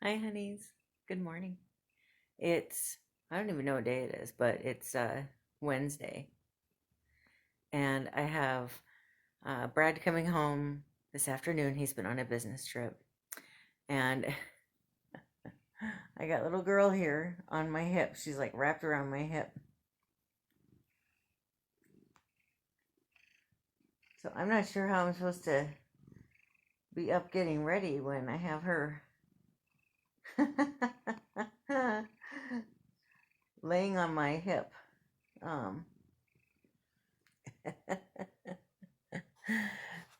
Hi, honeys. Good morning. It's, I don't even know what day it is, but it's Wednesday. And I have Brad coming home this afternoon. He's been on a business trip. And I got little girl here on my hip. She's like wrapped around my hip. So I'm not sure how I'm supposed to be up getting ready when I have her laying on my hip. Um,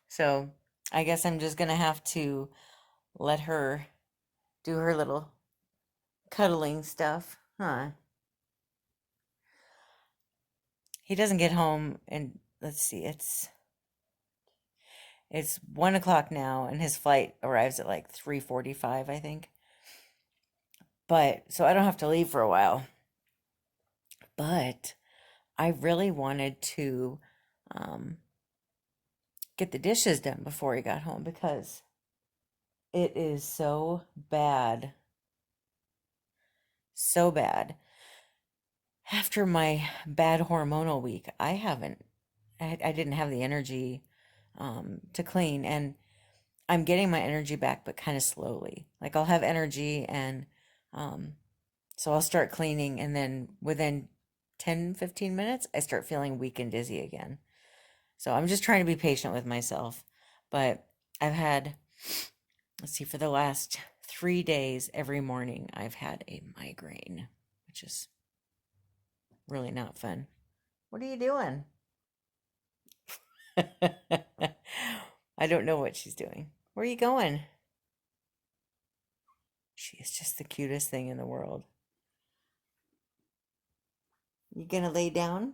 so I guess I'm just gonna have to let her do her little cuddling stuff, huh? He doesn't get home, and let's see, it's 1 o'clock now, and his flight arrives at like 3:45, I think. But so I don't have to leave for a while. But I really wanted to um, get the dishes done before he got home because it is so bad. After my bad hormonal week, I didn't have the energy to clean, and I'm getting my energy back, but kind of slowly. Like I'll have energy, and um, so I'll start cleaning, and then within 10, 15 minutes, I start feeling weak and dizzy again. So I'm just trying to be patient with myself. But I've had, let's see, for the last 3 days, every morning, I've had a migraine, which is really not fun. What are you doing? I don't know what she's doing. Where are you going? She is just the cutest thing in the world. You gonna lay down?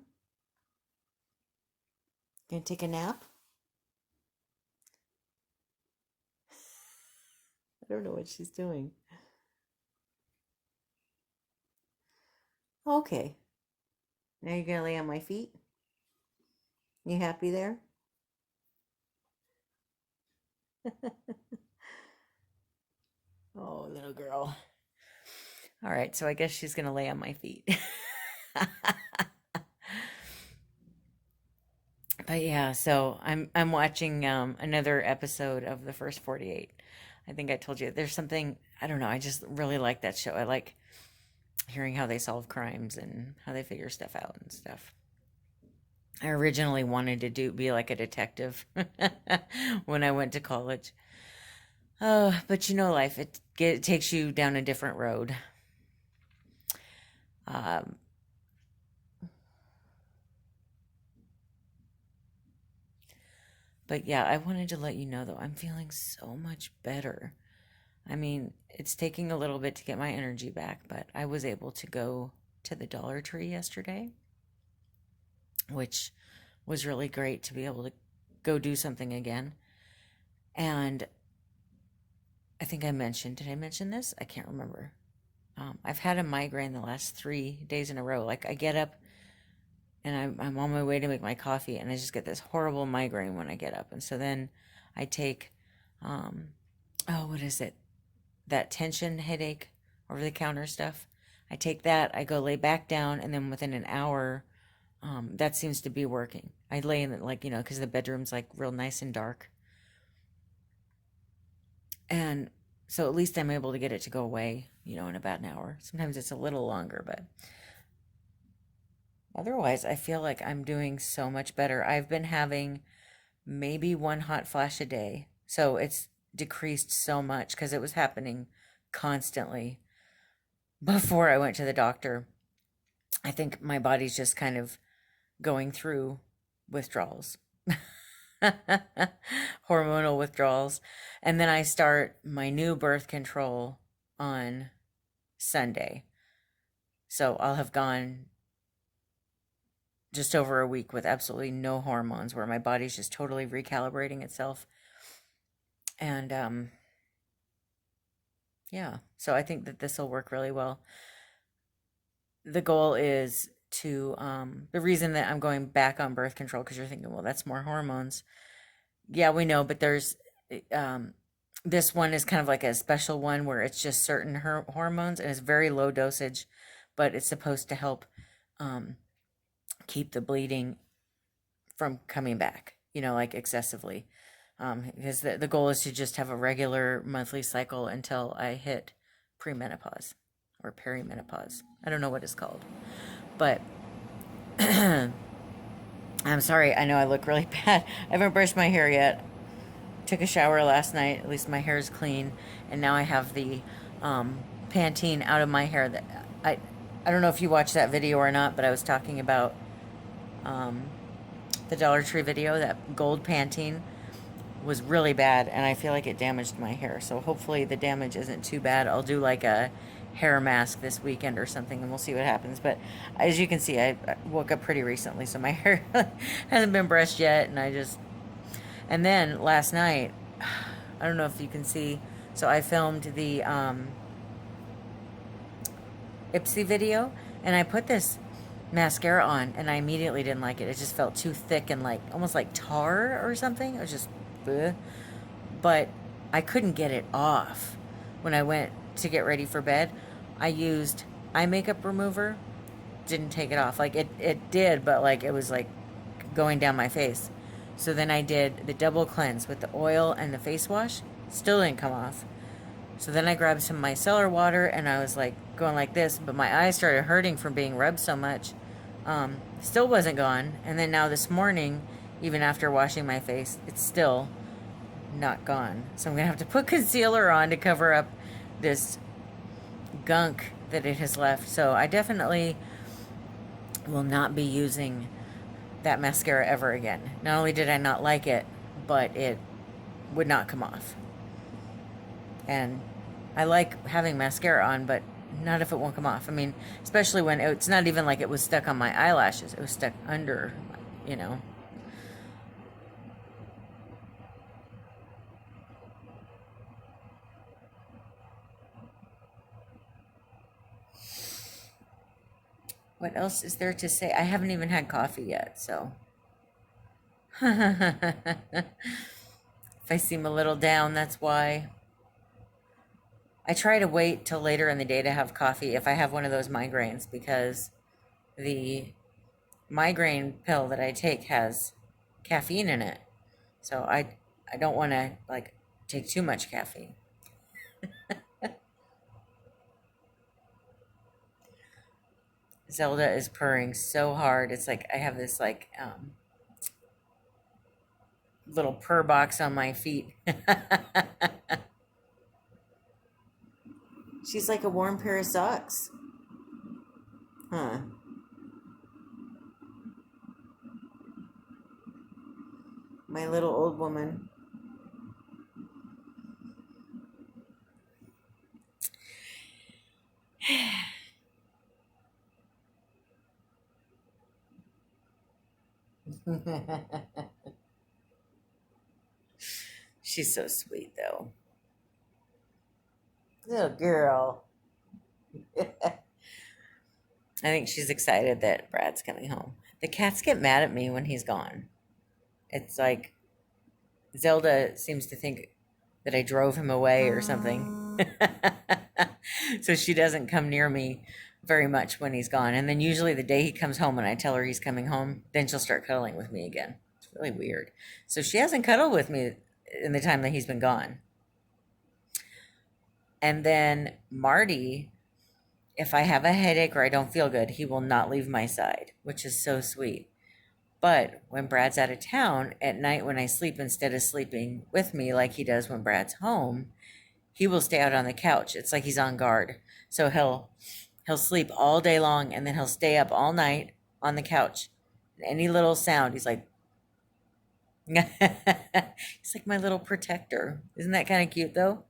Gonna take a nap? I don't know what she's doing. Okay. Now you're gonna lay on my feet? You happy there? Oh, little girl. All right, so I guess she's gonna lay on my feet. But yeah, so I'm watching another episode of the first 48. I think I told you there's something, I don't know, I just really like that show. I like hearing how they solve crimes and how they figure stuff out and stuff. I originally wanted to be like a detective when I went to college. Oh, but you know life, it takes you down a different road. Um, but yeah, I wanted to let you know though, I'm feeling so much better. I mean, it's taking a little bit to get my energy back, but I was able to go to the Dollar Tree yesterday, which was really great to be able to go do something again. And I think did I mention this? I can't remember. I've had a migraine the last 3 days in a row. Like I get up and I'm on my way to make my coffee, and I just get this horrible migraine when I get up. And so then I take, um, oh, what is it? That tension headache over the counter stuff. I take that, I go lay back down, and then within an hour, that seems to be working. I lay in the, like, because the bedroom's like real nice and dark. And so at least I'm able to get it to go away, in about an hour. Sometimes it's a little longer, but otherwise, I feel like I'm doing so much better. I've been having maybe one hot flash a day. So it's decreased so much because it was happening constantly before I went to the doctor. I think my body's just kind of going through withdrawals, hormonal withdrawals. And then I start my new birth control on Sunday. So I'll have gone just over a week with absolutely no hormones where my body's just totally recalibrating itself. And yeah, so I think that this will work really well. The goal is to the reason that I'm going back on birth control, because you're thinking, well, that's more hormones. Yeah, we know, but there's um This one is kind of like a special one where it's just certain hormones and it's very low dosage, but it's supposed to help um, keep the bleeding from coming back, like excessively. Because the goal is to just have a regular monthly cycle until I hit premenopause or perimenopause. I don't know what it's called. But I'm sorry, I know I look really bad. I haven't brushed my hair yet. Took a shower last night. At least my hair is clean. And now I have the Pantene out of my hair. That I don't know if you watched that video or not, but I was talking about the Dollar Tree video. That gold Pantene was really bad, and I feel like it damaged my hair. So hopefully the damage isn't too bad. I'll do like a hair mask this weekend or something, and we'll see what happens. But as you can see, I woke up pretty recently, so my hair hasn't been brushed yet, and then last night, I don't know if you can see, so I filmed the Ipsy video, and I put this mascara on, and I immediately didn't like it. It just felt too thick and like almost like tar or something. It was just, bleh. But I couldn't get it off. When I went to get ready for bed, I used eye makeup remover. Didn't take it off. Like it did, but like it was like going down my face. So then I did the double cleanse with the oil and the face wash. Still didn't come off. So then I grabbed some micellar water and I was like going like this, but my eyes started hurting from being rubbed so much. Still wasn't gone. And then now this morning, even after washing my face, it's still not gone. So I'm going to have to put concealer on to cover up this gunk that it has left. So I definitely will not be using that mascara ever again. Not only did I not like it, but it would not come off. And I like having mascara on, but not if it won't come off. I mean, especially when it's not even like it was stuck on my eyelashes. It was stuck under, you know. What else is there to say? I haven't even had coffee yet, so. If I seem a little down, that's why. I try to wait till later in the day to have coffee if I have one of those migraines, because the migraine pill that I take has caffeine in it. So I don't want to like take too much caffeine. Zelda is purring so hard. It's like I have this like little purr box on my feet. She's like a warm pair of socks. Huh. My little old woman. She's so sweet, though. Little girl. I think she's excited that Brad's coming home. The cats get mad at me when he's gone. It's like Zelda seems to think that I drove him away or something. So she doesn't come near me very much when he's gone. And then usually the day he comes home and I tell her he's coming home, then she'll start cuddling with me again. It's really weird. So she hasn't cuddled with me in the time that he's been gone. And then Marty, if I have a headache or I don't feel good, he will not leave my side, which is so sweet. But when Brad's out of town at night, when I sleep, instead of sleeping with me like he does when Brad's home, he will stay out on the couch. It's like he's on guard. So he'll sleep all day long and then he'll stay up all night on the couch. Any little sound, he's like he's like my little protector. Isn't that kind of cute though?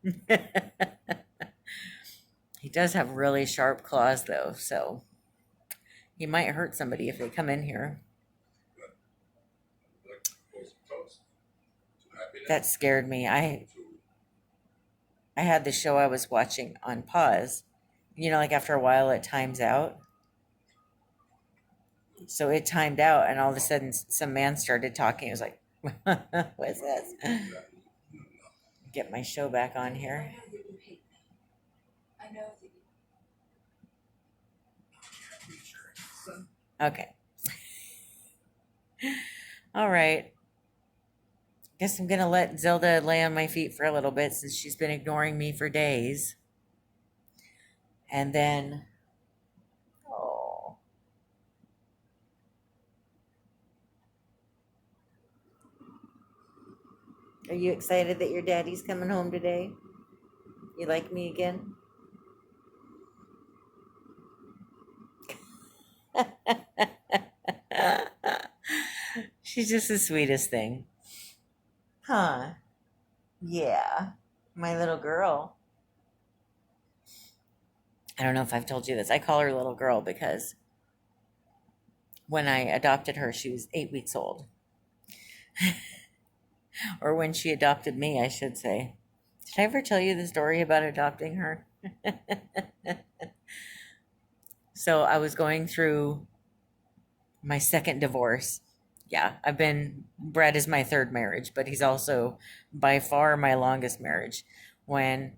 He does have really sharp claws though, so he might hurt somebody if they come in here. That scared me. I had the show I was watching on pause. You know, like after a while it times out. So it timed out and all of a sudden some man started talking. It was like, what is this? get my show back on here. Okay. All right. Guess I'm gonna let Zelda lay on my feet for a little bit since she's been ignoring me for days. And then, oh, are you excited that your daddy's coming home today? You like me again? She's just the sweetest thing. Huh? Yeah. My little girl. I don't know if I've told you this. I call her little girl because when I adopted her, she was 8 weeks old. Or when she adopted me, I should say. Did I ever tell you the story about adopting her? So I was going through my second divorce. Yeah, Brad is my third marriage, but he's also by far my longest marriage. When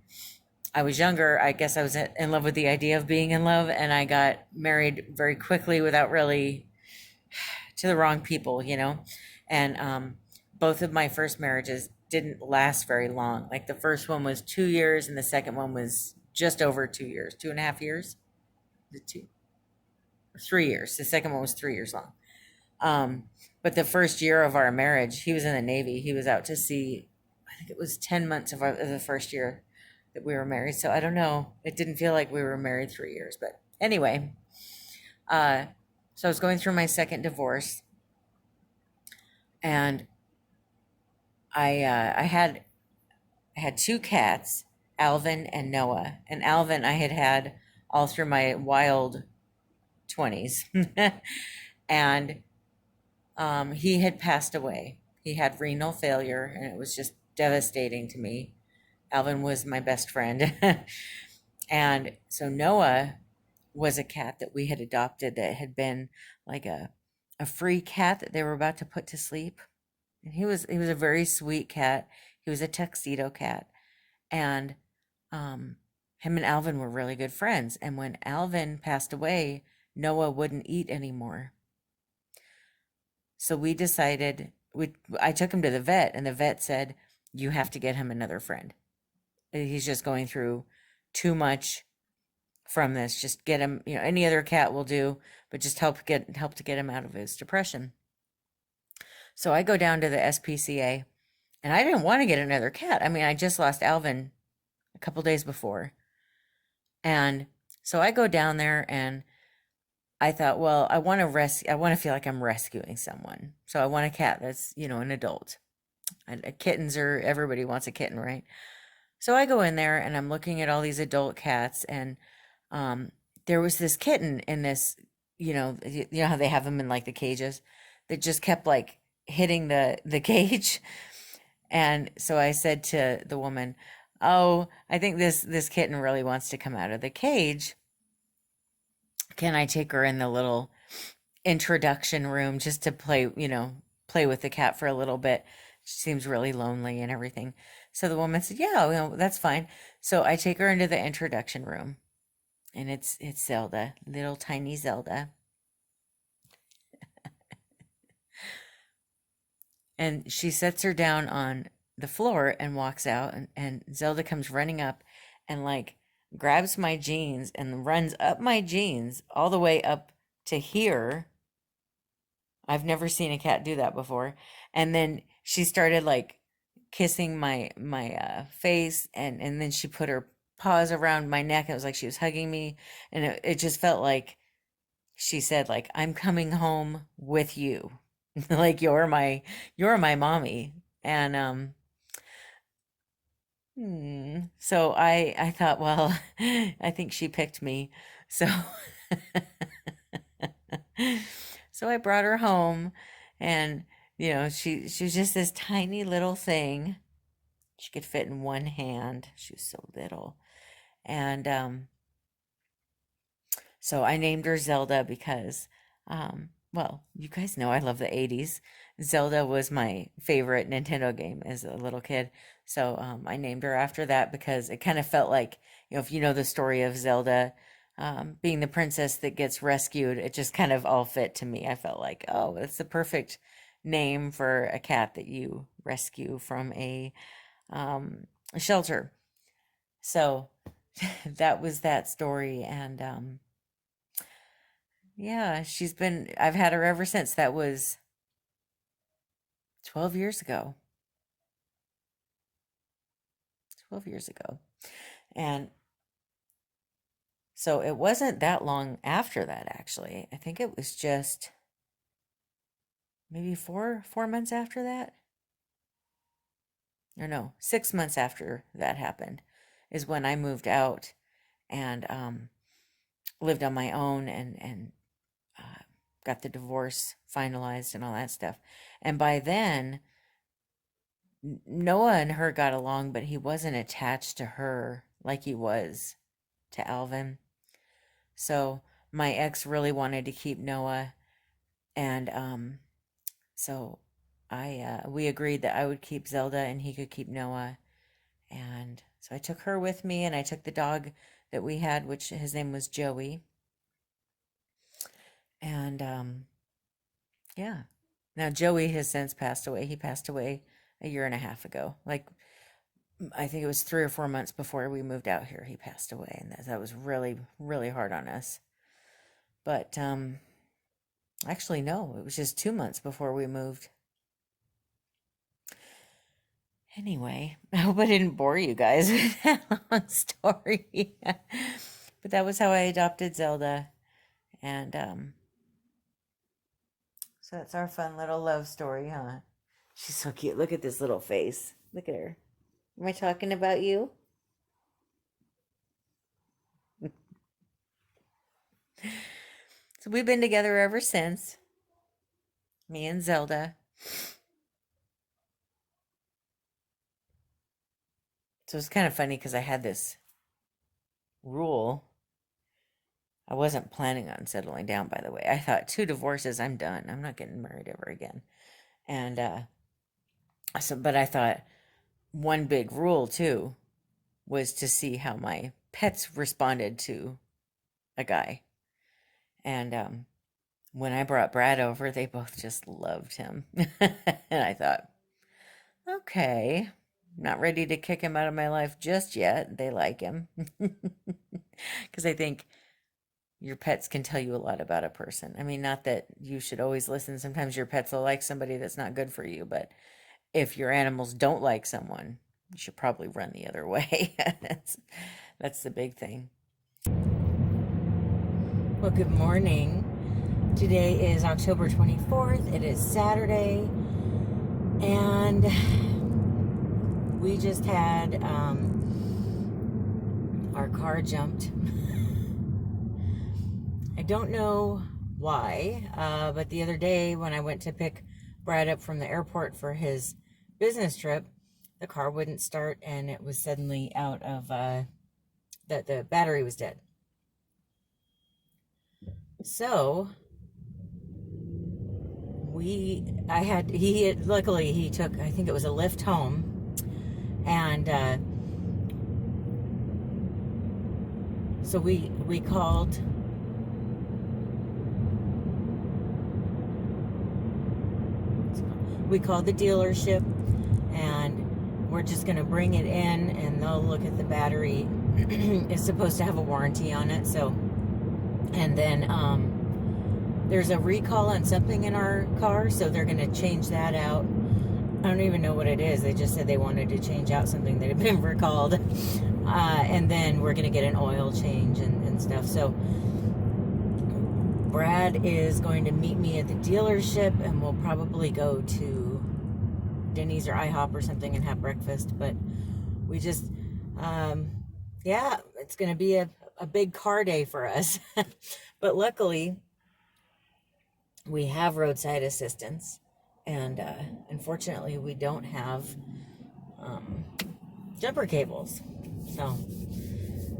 I was younger, I guess I was in love with the idea of being in love, and I got married very quickly without really to the wrong people, And both of my first marriages didn't last very long. Like the first one was 2 years, and the second one was just over 2 years, 2.5 years, the 3 years. The second one was 3 years long. But the first year of our marriage, he was in the Navy. He was out to sea. I think it was 10 months of the first year that we were married. So I don't know. It didn't feel like we were married 3 years. But anyway, so I was going through my second divorce. And I had two cats, Alvin and Noah. And Alvin I had all through my wild 20s. And he had passed away. He had renal failure, and it was just devastating to me. Alvin was my best friend. And so Noah was a cat that we had adopted that had been like a free cat that they were about to put to sleep. And he was a very sweet cat. He was a tuxedo cat. And him and Alvin were really good friends. And when Alvin passed away, Noah wouldn't eat anymore. So we decided, I took him to the vet, and the vet said, you have to get him another friend. He's just going through too much from this. Just get him, any other cat will do, but just help to get him out of his depression. So I go down to the SPCA, and I didn't want to get another cat. I mean, I just lost Alvin a couple days before. And so I go down there, and I thought, well, I want to feel like I'm rescuing someone. So I want a cat that's, an adult. Kittens everybody wants a kitten, right? So I go in there, and I'm looking at all these adult cats, and there was this kitten in this, you know how they have them in like the cages, that just kept like hitting the cage. And so I said to the woman, oh, I think this kitten really wants to come out of the cage. Can I take her in the little introduction room just to play with the cat for a little bit? She seems really lonely and everything. So the woman said, yeah, that's fine. So I take her into the introduction room, and it's Zelda, little tiny Zelda. And she sets her down on the floor and walks out, and Zelda comes running up and like grabs my jeans and runs up my jeans all the way up to here. I've never seen a cat do that before. And then she started like kissing my face, and then she put her paws around my neck. It was like she was hugging me, and it just felt like she said, like, I'm coming home with you. Like you're my mommy. And so I thought, well, I think she picked me. So so I brought her home, and she's just this tiny little thing. She could fit in one hand. She was so little. And so I named her Zelda because well, you guys know I love the 80s. Zelda was my favorite Nintendo game as a little kid. So I named her after that because it kind of felt like, if you know the story of Zelda being the princess that gets rescued, it just kind of all fit to me. I felt like, oh, it's the perfect name for a cat that you rescue from a shelter. So that was that story. And yeah, I've had her ever since. That was 12 years ago. 12 years ago. And so it wasn't that long after that, actually. I think it was just maybe four months after that. Or no, 6 months after that happened is when I moved out and lived on my own and got the divorce finalized and all that stuff. And by then, Noah and her got along, but he wasn't attached to her like he was to Alvin. So my ex really wanted to keep Noah, and so we agreed that I would keep Zelda and he could keep Noah, and so I took her with me, and I took the dog that we had, which his name was Joey, and yeah. Now Joey has since passed away. He passed away a year and a half ago. Like I think it was 3 or 4 months before we moved out here. He passed away, and that was really really hard on us. But actually no, it was just 2 months before we moved. Anyway, I hope I didn't bore you guys with that long story. But that was how I adopted Zelda. And so it's our fun little love story, huh? She's so cute. Look at this little face. Look at her. Am I talking about you? So we've been together ever since. Me and Zelda. So it's kind of funny because I had this rule. I wasn't planning on settling down, by the way. I thought 2 divorces, I'm done. I'm not getting married ever again. And but I thought one big rule too was to see how my pets responded to a guy. And when I brought Brad over, they both just loved him. And I thought, okay, not ready to kick him out of my life just yet. They like him. Because I think your pets can tell you a lot about a person. I mean, not that you should always listen. Sometimes your pets will like somebody that's not good for you, but if your animals don't like someone, you should probably run the other way. That's the big thing. Well, good morning. Today is October 24th. It is Saturday, and we just had our car jumped. I don't know why, but the other day when I went to pick Brad up from the airport for his business trip, the car wouldn't start, and it was suddenly out of the battery was dead. So luckily he took, I think it was a Lyft home, and so we called the dealership, and we're just going to bring it in and they'll look at the battery. It's supposed to have a warranty on it, so, and then there's a recall on something in our car, so they're going to change that out. I don't even know what it is. They just said they wanted to change out something that had been recalled. And then we're going to get an oil change and stuff. So Brad is going to meet me at the dealership, and we'll probably go to Denny's or IHOP or something and have breakfast. But we just, yeah, it's going to be a big car day for us. But luckily, we have roadside assistance, and unfortunately, we don't have jumper cables. So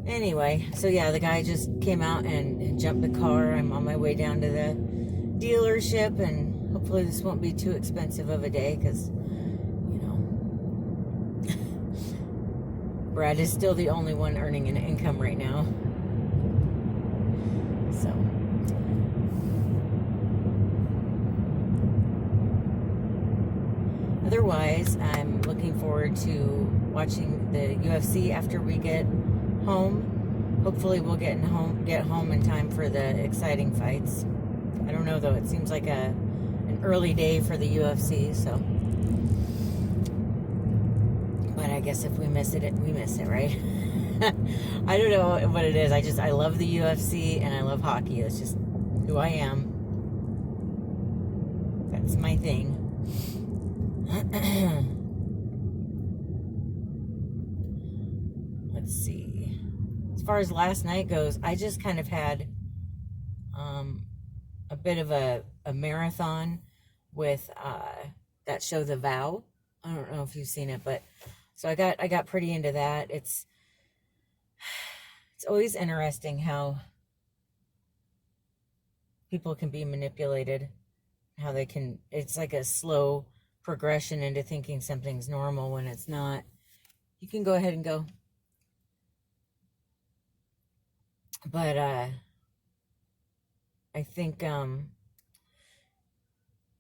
anyway, so yeah, the guy just came out and jumped the car. I'm on my way down to the dealership, and hopefully this won't be too expensive of a day because, Brad is still the only one earning an income right now. So, otherwise, I'm looking forward to watching the UFC after we get home. Hopefully we'll get home in time for the exciting fights. I don't know though, it seems like an early day for the UFC, so. But I guess if we miss it, we miss it, right? I don't know what it is. I love the UFC and I love hockey. That's just who I am. That's my thing. Let's see. As far as last night goes, I just kind of had a bit of a marathon with that show, The Vow. I don't know if you've seen it, but so I got pretty into that. It's always interesting how people can be manipulated, how they can, it's like a slow progression into thinking something's normal when it's not. You can go ahead and go. But I think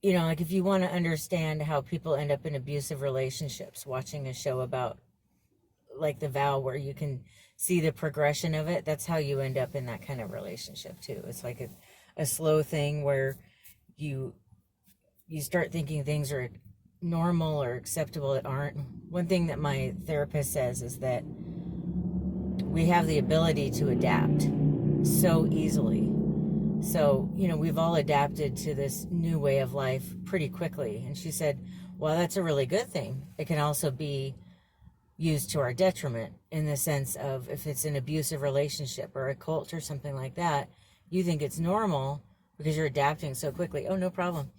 like if you want to understand how people end up in abusive relationships, watching a show about like The Vow, where you can see the progression of it, that's how you end up in that kind of relationship too. It's like a slow thing where you start thinking things are normal or acceptable that aren't. One thing that my therapist says is that we have the ability to adapt so easily. So, we've all adapted to this new way of life pretty quickly. And she said, well, that's a really good thing. It can also be used to our detriment in the sense of if it's an abusive relationship or a cult or something like that, you think it's normal because you're adapting so quickly. Oh, no problem.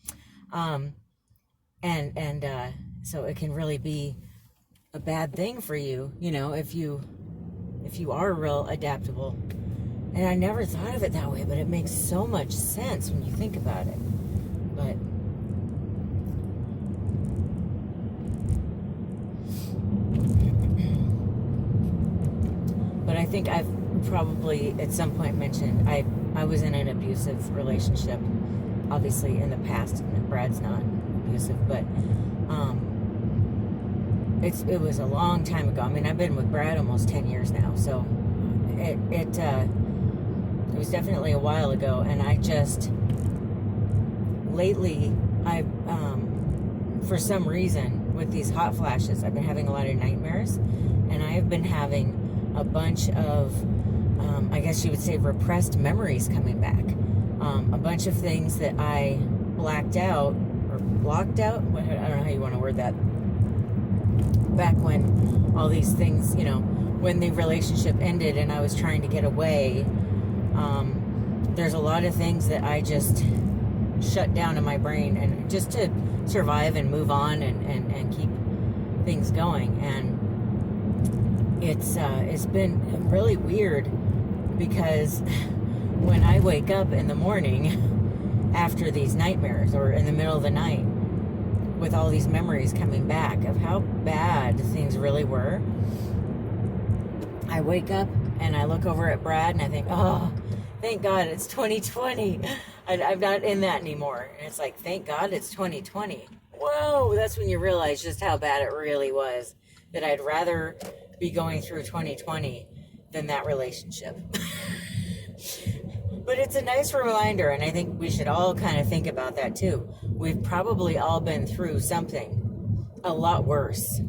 So it can really be a bad thing for you, if you are real adaptable. And I never thought of it that way, but it makes so much sense when you think about it. But I think I've probably at some point mentioned I was in an abusive relationship, obviously in the past. Brad's not abusive, but it was a long time ago. I mean, I've been with Brad almost 10 years now, so it was definitely a while ago. And I just lately for some reason with these hot flashes, I've been having a lot of nightmares, and I have been having a bunch of I guess you would say repressed memories coming back. A bunch of things that I blacked out or blocked out. I don't know how you want to word that. Back when all these things, when the relationship ended and I was trying to get away, there's a lot of things that I just shut down in my brain, and just to survive and move on and keep things going. And it's been really weird because when I wake up in the morning after these nightmares or in the middle of the night with all these memories coming back of how bad things really were, I wake up and I look over at Brad and I think, oh, thank God it's 2020. I'm not in that anymore. And it's like, thank God it's 2020. Whoa, that's when you realize just how bad it really was, that I'd rather be going through 2020 than that relationship. But it's a nice reminder, and I think we should all kind of think about that too. We've probably all been through something a lot worse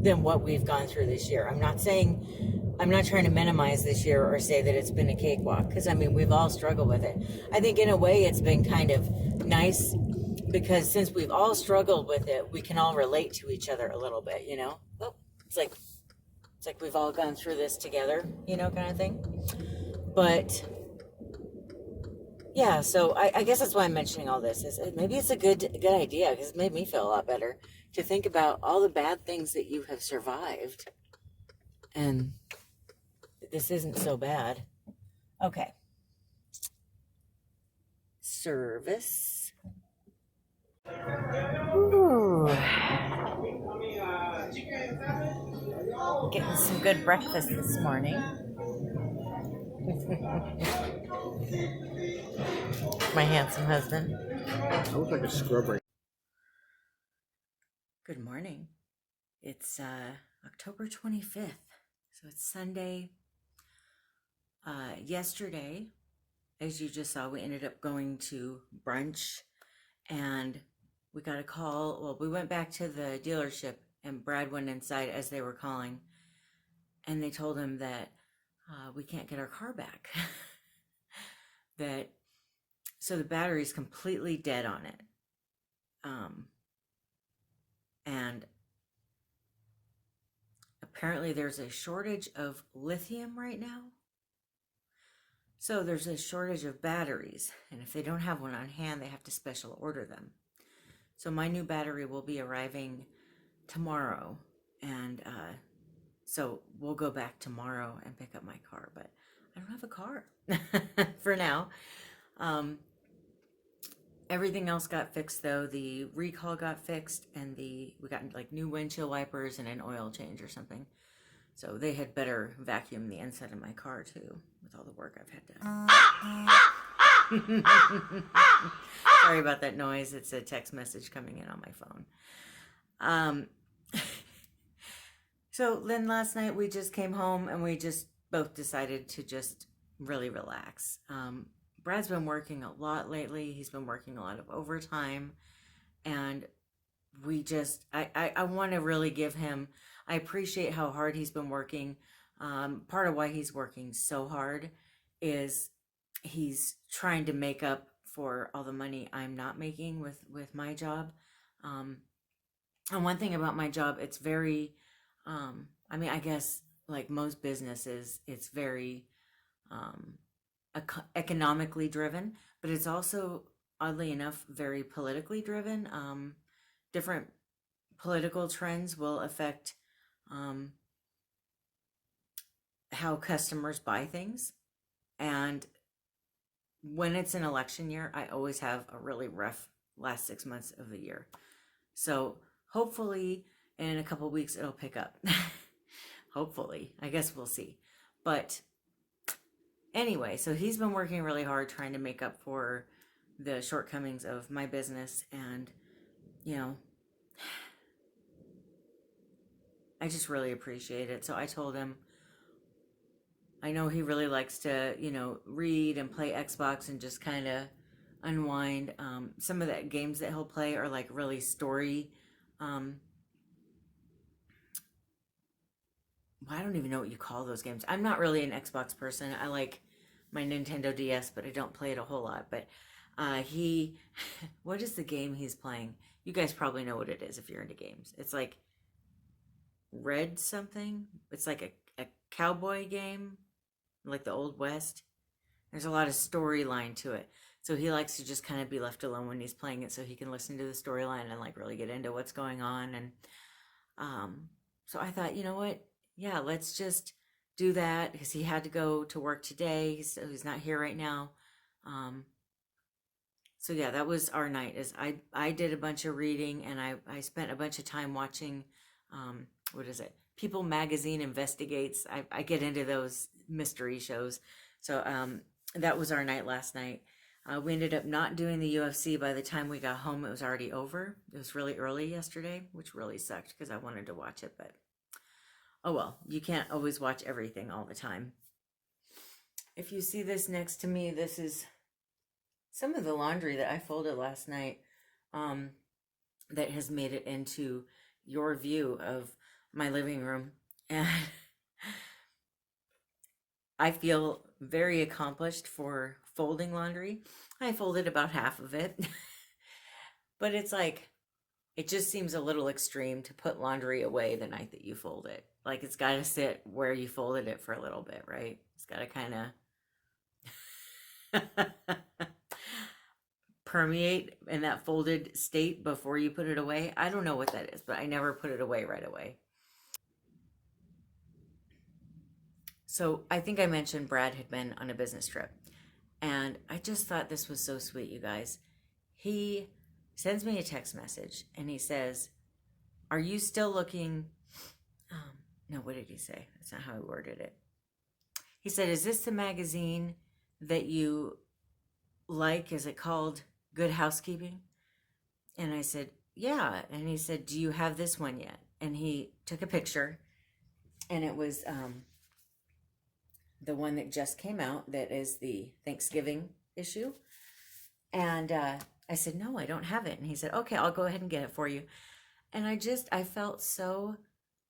than what we've gone through this year. I'm not trying to minimize this year or say that it's been a cakewalk, because we've all struggled with it. I think in a way it's been kind of nice because since we've all struggled with it, we can all relate to each other a little bit, Oh, it's like we've all gone through this together, kind of thing. But yeah, so I guess that's why I'm mentioning all this. Is maybe it's a good idea, because it made me feel a lot better to think about all the bad things that you have survived, and this isn't so bad. Okay. service. Ooh. Getting some good breakfast this morning. My handsome husband. I look like a scrub right. Good morning. It's October 25th, so it's Sunday. Yesterday, as you just saw, we ended up going to brunch, and we got a call. Well, we went back to the dealership, and Brad went inside as they were calling, and they told him that we can't get our car back. So the battery's completely dead on it. And apparently there's a shortage of lithium right now. So there's a shortage of batteries, and if they don't have one on hand, they have to special order them. So my new battery will be arriving tomorrow, and so we'll go back tomorrow and pick up my car, but I don't have a car for now. Everything else got fixed though. The recall got fixed, and we got like new windshield wipers and an oil change or something. So they had better vacuum the inside of my car too, with all the work I've had done. Sorry about that noise. It's a text message coming in on my phone. So then last night we just came home and we just both decided to just really relax. Brad's been working a lot lately. He's been working a lot of overtime, and I want to really give him, I appreciate how hard he's been working. Part of why he's working so hard is he's trying to make up for all the money I'm not making with my job. And one thing about my job, it's very, I guess like most businesses, it's very economically driven, but it's also, oddly enough, very politically driven. Different political trends will affect how customers buy things. And when it's an election year, I always have a really rough last 6 months of the year. So hopefully in a couple weeks it'll pick up. Hopefully. I guess we'll see. But anyway, so he's been working really hard trying to make up for the shortcomings of my business, and I just really appreciate it. So I told him, I know he really likes to, read and play Xbox and just kind of unwind. Some of the games that he'll play are like really story. I don't even know what you call those games. I'm not really an Xbox person. I like my Nintendo DS, but I don't play it a whole lot. But what is the game he's playing? You guys probably know what it is if you're into games. It's like Red something. It's like a cowboy game, like the Old West. There's a lot of storyline to it. So he likes to just kind of be left alone when he's playing it so he can listen to the storyline and like really get into what's going on. And so I thought, you know what? Yeah, let's just do that, because he had to go to work today. So he's not here right now. So yeah, that was our night. Is I did a bunch of reading, and I spent a bunch of time watching, what is it? People Magazine Investigates. I get into those mystery shows. So that was our night last night. We ended up not doing the UFC. By the time we got home, it was already over. It was really early yesterday, which really sucked because I wanted to watch it, but oh well, you can't always watch everything all the time. If you see this next to me, this is some of the laundry that I folded last night, that has made it into your view of my living room. And I feel very accomplished for folding laundry. I folded about half of it. But it's like, it just seems a little extreme to put laundry away the night that you fold it. Like, it's got to sit where you folded it for a little bit, right? It's got to kind of permeate in that folded state before you put it away. I don't know what that is, but I never put it away right away. So I think I mentioned Brad had been on a business trip. And I just thought this was so sweet, you guys. He sends me a text message and he says, "Are you still looking?" No, what did he say? That's not how he worded it. He said, "Is this the magazine that you like? Is it called Good Housekeeping?" And I said, "Yeah." And he said, "Do you have this one yet?" And he took a picture, and it was the one that just came out, that is the Thanksgiving issue. And I said, "No, I don't have it." And he said, "Okay, I'll go ahead and get it for you." And I felt so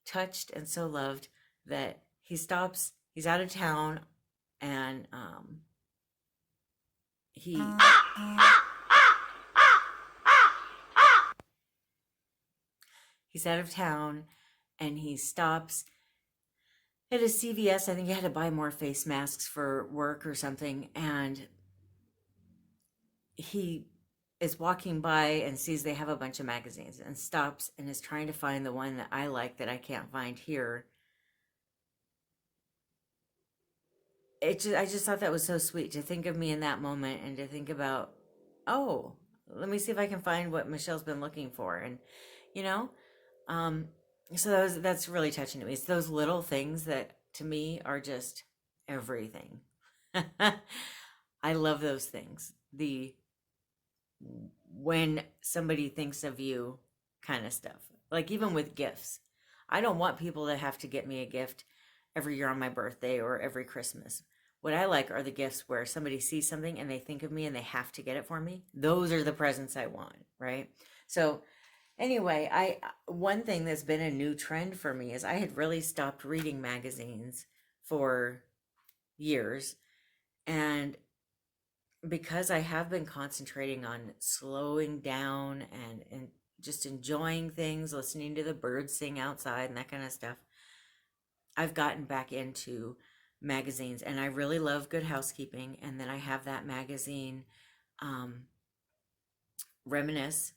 touched and so loved that he stops, he's out of town, and he he's out of town, and he stops at a CVS. I think he had to buy more face masks for work or something, and he is walking by and sees they have a bunch of magazines and stops and is trying to find the one that I like that I can't find here. I just thought that was so sweet to think of me in that moment and to think about, oh, let me see if I can find what Michelle's been looking for. And you know, um so that's really touching to me. It's those little things that to me are just everything. I love those things. The when somebody thinks of you kind of stuff. Like even with gifts. I don't want people to have to get me a gift every year on my birthday or every Christmas. What I like are the gifts where somebody sees something and they think of me and they have to get it for me. Those are the presents I want, right? So anyway, I one thing that's been a new trend for me is I had really stopped reading magazines for years, and because I have been concentrating on slowing down and just enjoying things, listening to the birds sing outside and that kind of stuff, I've gotten back into magazines, and I really love Good Housekeeping. And then I have that magazine, um, Reminisce,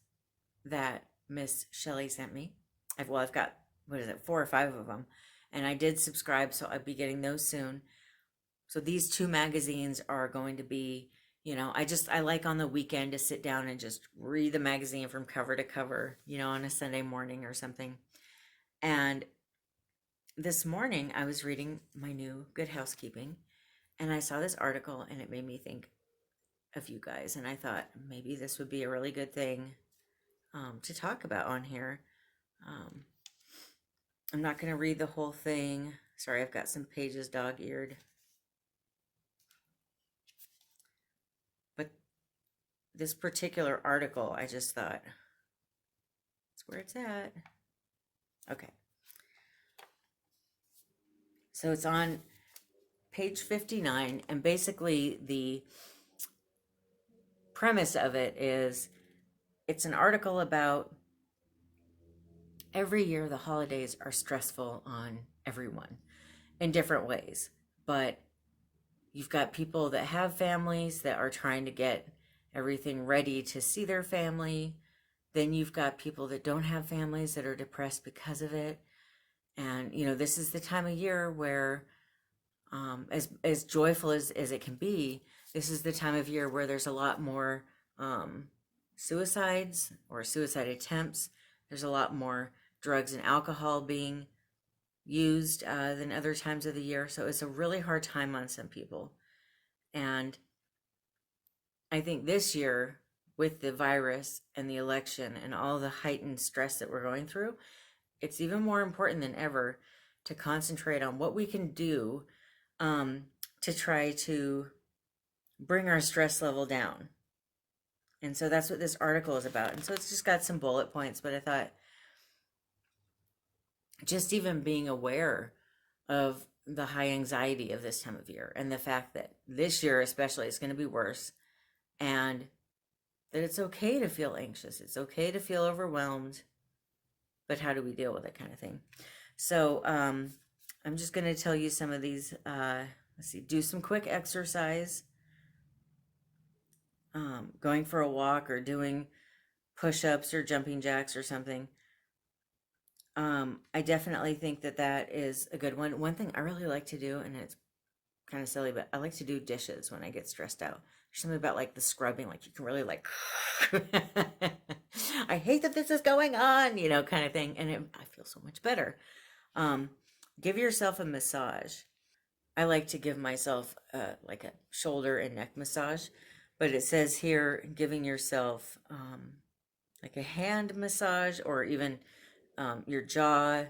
that Miss Shelley sent me. I've got, what is it, 4 or 5 of them, and I did subscribe, so I'll be getting those soon. So these 2 magazines are going to be, I like on the weekend to sit down and just read the magazine from cover to cover, on a Sunday morning or something. And this morning I was reading my new Good Housekeeping, and I saw this article and it made me think of you guys. And I thought maybe this would be a really good thing to talk about on here. Um, I'm not going to read the whole thing. Sorry, I've got some pages dog-eared. But this particular article, I just thought, that's where it's at. Okay. So it's on page 59, and basically the premise of it is it's an article about every year the holidays are stressful on everyone in different ways. But you've got people that have families that are trying to get everything ready to see their family. Then you've got people that don't have families that are depressed because of it. And, this is the time of year where, as joyful as it can be, this is the time of year where there's a lot more suicides or suicide attempts. There's a lot more drugs and alcohol being used than other times of the year. So it's a really hard time on some people. And I think this year, with the virus and the election and all the heightened stress that we're going through, it's even more important than ever to concentrate on what we can do to try to bring our stress level down. And so that's what this article is about. And so it's just got some bullet points, but I thought just even being aware of the high anxiety of this time of year and the fact that this year especially is going to be worse, and that it's okay to feel anxious, it's okay to feel overwhelmed, but how do we deal with it, kind of thing. So I'm just going to tell you some of these. Let's see, do some quick exercise, going for a walk or doing push-ups or jumping jacks or something. I definitely think that is a good one. One thing I really like to do, and it's kind of silly, but I like to do dishes when I get stressed out. There's something about like the scrubbing, like you can really like, I hate that this is going on, kind of thing. And I feel so much better. Um, give yourself a massage. I like to give myself like a shoulder and neck massage, but it says here giving yourself like a hand massage or even your jaw.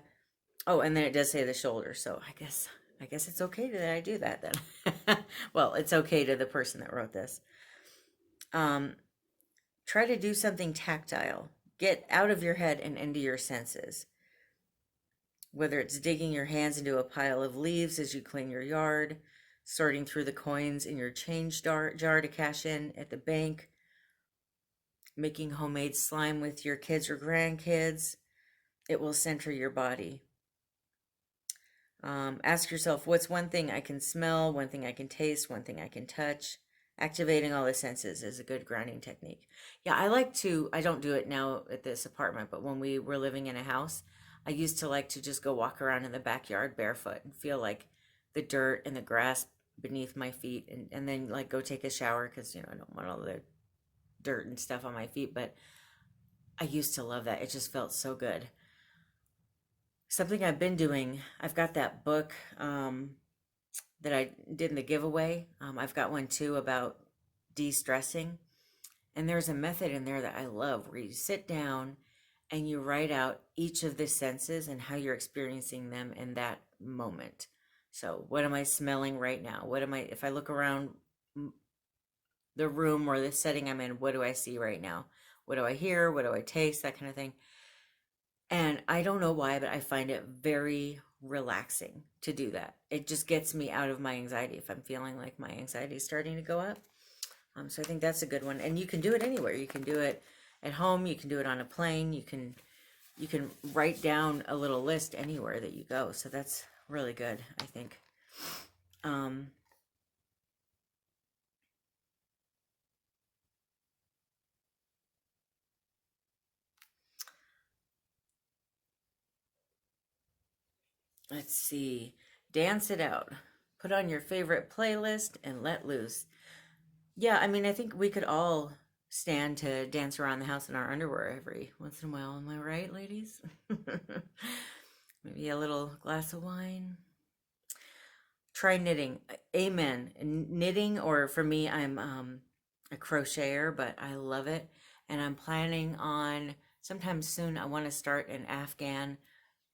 Oh, and then it does say the shoulder, so I guess it's okay that I do that then. Well, it's okay to the person that wrote this. Um, try to do something tactile. Get out of your head and into your senses. Whether it's digging your hands into a pile of leaves as you clean your yard, sorting through the coins in your change jar to cash in at the bank, making homemade slime with your kids or grandkids, it will center your body. Ask yourself, what's one thing I can smell, one thing I can taste, one thing I can touch? Activating all the senses is a good grounding technique. Yeah, I don't do it now at this apartment, but when we were living in a house, I used to like to just go walk around in the backyard barefoot and feel like the dirt and the grass beneath my feet and then like go take a shower because, I don't want all the dirt and stuff on my feet, but I used to love that. It just felt so good. Something I've been doing, I've got that book that I did in the giveaway. I've got one too about de-stressing. And there's a method in there that I love where you sit down and you write out each of the senses and how you're experiencing them in that moment. So, what am I smelling right now? If I look around the room or the setting I'm in, what do I see right now? What do I hear? What do I taste? That kind of thing. And I don't know why, but I find it very relaxing to do that. It just gets me out of my anxiety if I'm feeling like my anxiety is starting to go up. So I think that's a good one. And you can do it anywhere. You can do it at home. You can do it on a plane. You can write down a little list anywhere that you go. So that's really good, I think. Let's see. Dance it out. Put on your favorite playlist and let loose. Yeah, I mean, I think we could all stand to dance around the house in our underwear every once in a while. Am I right, ladies? Maybe a little glass of wine. Try knitting. Amen. Knitting, or for me, I'm a crocheter, but I love it. And I'm planning on sometime soon, I want to start an Afghan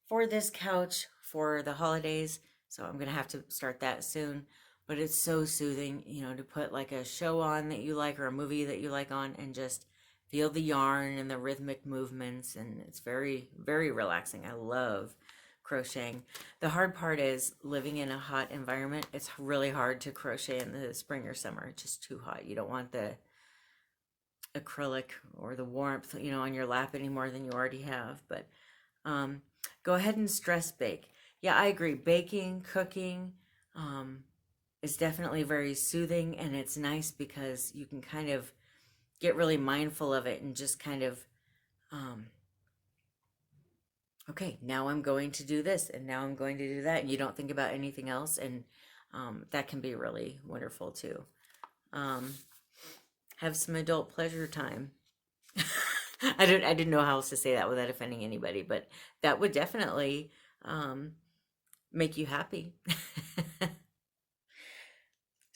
for this couch for the holidays. So I'm going to have to start that soon. But it's so soothing, to put like a show on that you like or a movie that you like on and just feel the yarn and the rhythmic movements. And it's very, very relaxing. I love crocheting. The hard part is living in a hot environment. It's really hard to crochet in the spring or summer. It's just too hot. You don't want the acrylic or the warmth, on your lap any more than you already have. But go ahead and stress bake. Yeah, I agree. Baking, cooking is definitely very soothing, and it's nice because you can kind of get really mindful of it and just kind of, okay, now I'm going to do this, and now I'm going to do that, and you don't think about anything else, and that can be really wonderful too. Have some adult pleasure time. I didn't know how else to say that without offending anybody, but that would definitely make you happy.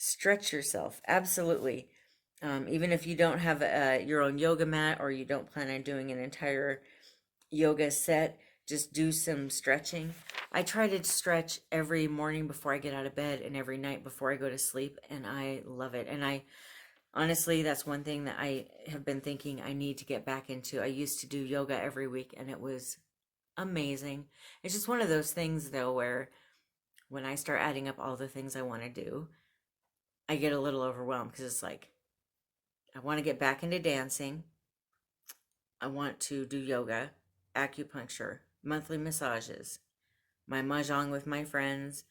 Stretch yourself, absolutely. Even if you don't have your own yoga mat or you don't plan on doing an entire yoga set, just do some stretching. I try to stretch every morning before I get out of bed and every night before I go to sleep, and I love it. And honestly, that's one thing that I have been thinking I need to get back into. I used to do yoga every week, and it was amazing. It's just one of those things, though, where when I start adding up all the things I want to do, I get a little overwhelmed because it's like, I want to get back into dancing. I want to do yoga, acupuncture, monthly massages, my mahjong with my friends.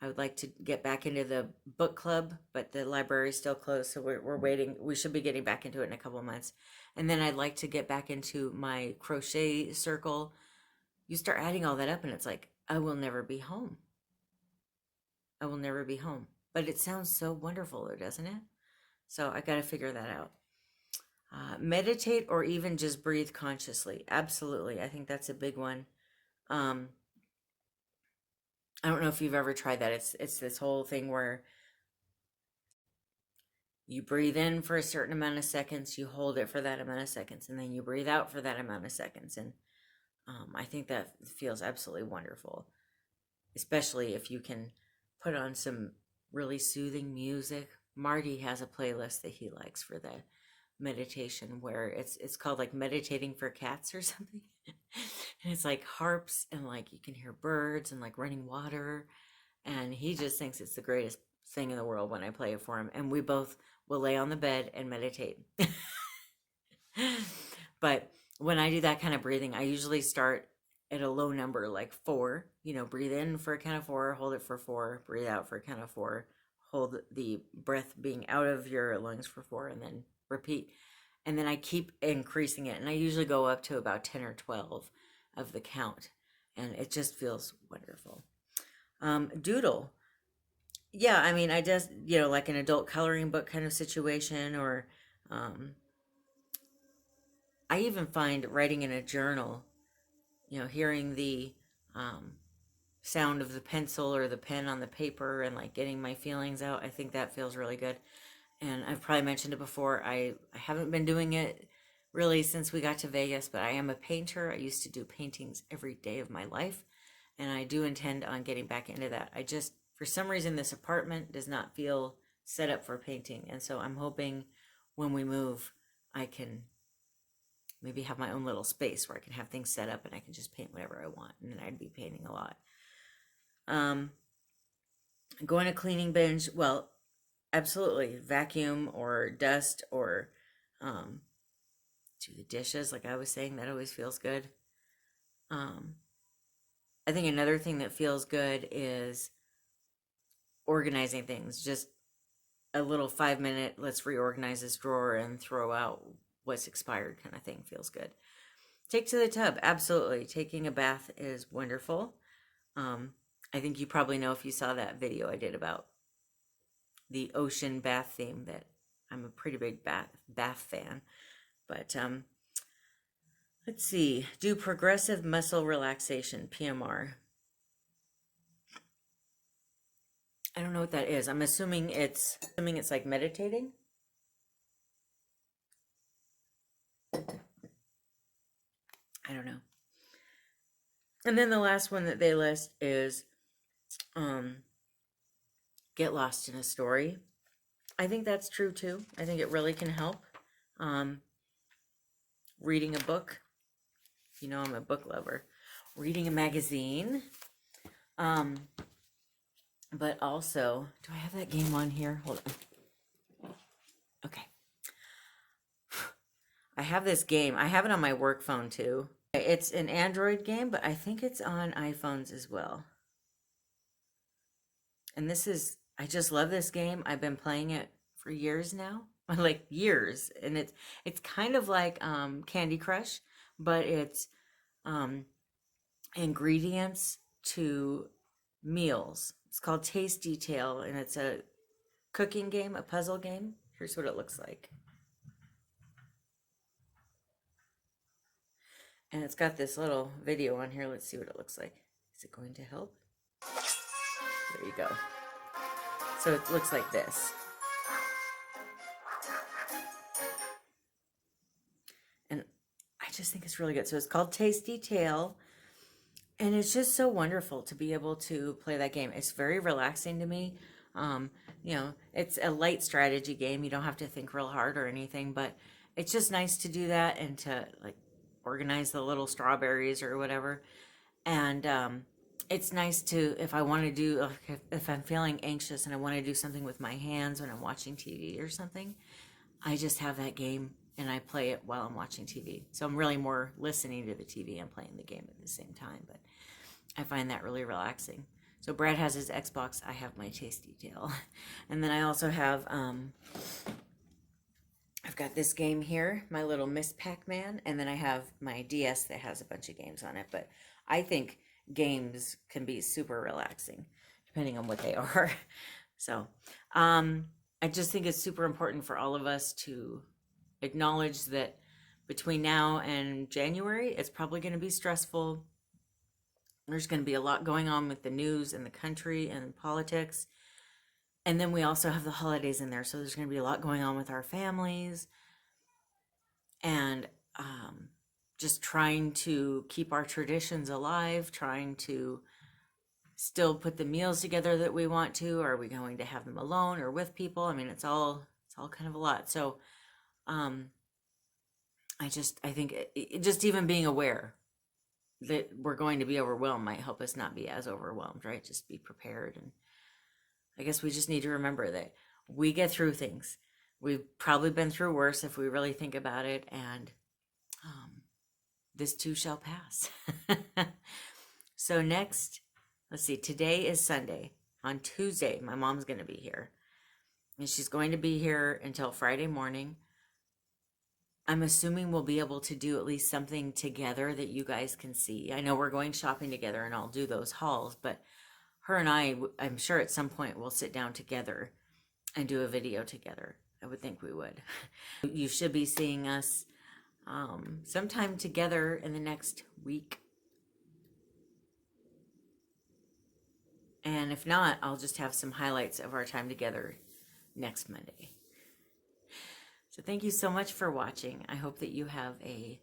I would like to get back into the book club, but the library is still closed, so we're waiting. We should be getting back into it in a couple of months. And then I'd like to get back into my crochet circle. You start adding all that up, and it's like, I will never be home. I will never be home. But it sounds so wonderful, though, doesn't it? So I got to figure that out. Meditate or even just breathe consciously. Absolutely. I think that's a big one. I don't know if you've ever tried that. It's this whole thing where you breathe in for a certain amount of seconds, you hold it for that amount of seconds, and then you breathe out for that amount of seconds. And I think that feels absolutely wonderful, especially if you can put on some really soothing music. Marty has a playlist that he likes for the meditation where it's called like meditating for cats or something. And it's like harps and like you can hear birds and like running water, and he just thinks it's the greatest thing in the world when I play it for him, and we both will lay on the bed and meditate. But when I do that kind of breathing, I usually start at a low number, like 4. Breathe in for a count of 4, hold it for 4, breathe out for a count of 4, hold the breath being out of your lungs for 4, and then repeat. And then I keep increasing it, and I usually go up to about 10 or 12 of the count, and it just feels wonderful. Doodle. Yeah, I mean, I just, like an adult coloring book kind of situation, or I even find writing in a journal, hearing the sound of the pencil or the pen on the paper and like getting my feelings out, I think that feels really good. And I've probably mentioned it before, I haven't been doing it really since we got to Vegas, but I am a painter. I used to do paintings every day of my life, and I do intend on getting back into that. I just, for some reason, this apartment does not feel set up for painting, and so I'm hoping when we move, I can maybe have my own little space where I can have things set up and I can just paint whatever I want, and then I'd be painting a lot. Going a cleaning binge, well, absolutely. Vacuum or dust or do the dishes, like I was saying, that always feels good. I think another thing that feels good is organizing things. Just a little 5-minute, let's reorganize this drawer and throw out what's expired kind of thing feels good. Take to the tub, absolutely. Taking a bath is wonderful. I think you probably know if you saw that video I did about the ocean bath theme that I'm a pretty big bath fan. But let's see, do progressive muscle relaxation, PMR. I don't know what that is. I'm assuming it's like meditating. I don't know. And then the last one that they list is get lost in a story. I think that's true too. I think it really can help. Reading a book. I'm a book lover. Reading a magazine. But also, do I have that game on here? Hold on. Okay. I have this game. I have it on my work phone too. It's an Android game, but I think it's on iPhones as well. And I just love this game. I've been playing it for years now. Like years. And it's kind of like Candy Crush, but it's ingredients to meals. It's called Taste Detail, and it's a cooking game, a puzzle game. Here's what it looks like. And it's got this little video on here. Let's see what it looks like. Is it going to help? There you go. So it looks like this. And I just think it's really good. So it's called Taste Detail. And it's just so wonderful to be able to play that game. It's very relaxing to me. It's a light strategy game. You don't have to think real hard or anything, but it's just nice to do that and to like organize the little strawberries or whatever. And it's nice to, if I want to do, if I'm feeling anxious and I want to do something with my hands when I'm watching TV or something, I just have that game and I play it while I'm watching TV. So I'm really more listening to the TV and playing the game at the same time, but I find that really relaxing. So Brad has his Xbox, I have my Taste Detail. And then I also have, I've got this game here, my little Miss Pac-Man, and then I have my DS that has a bunch of games on it. But I think games can be super relaxing, depending on what they are. So, I just think it's super important for all of us to acknowledge that between now and January, it's probably going to be stressful. There's going to be a lot going on with the news and the country and politics. And then we also have the holidays in there. So there's going to be a lot going on with our families. And just trying to keep our traditions alive, trying to still put the meals together that we want to. Are we going to have them alone or with people? I mean, it's all kind of a lot. So I think just even being aware that we're going to be overwhelmed might help us not be as overwhelmed, right? Just be prepared. And I guess we just need to remember that we get through things. We've probably been through worse if we really think about it. And this too shall pass. So next, let's see, today is Sunday. On Tuesday, my mom's going to be here. And she's going to be here until Friday morning. I'm assuming we'll be able to do at least something together that you guys can see. I know we're going shopping together and I'll do those hauls, but her and I'm sure at some point we'll sit down together and do a video together. I would think we would. You should be seeing us sometime together in the next week. And if not, I'll just have some highlights of our time together next Monday. So thank you so much for watching. I hope that you have a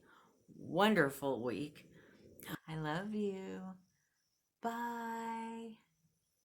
wonderful week. I love you. Bye.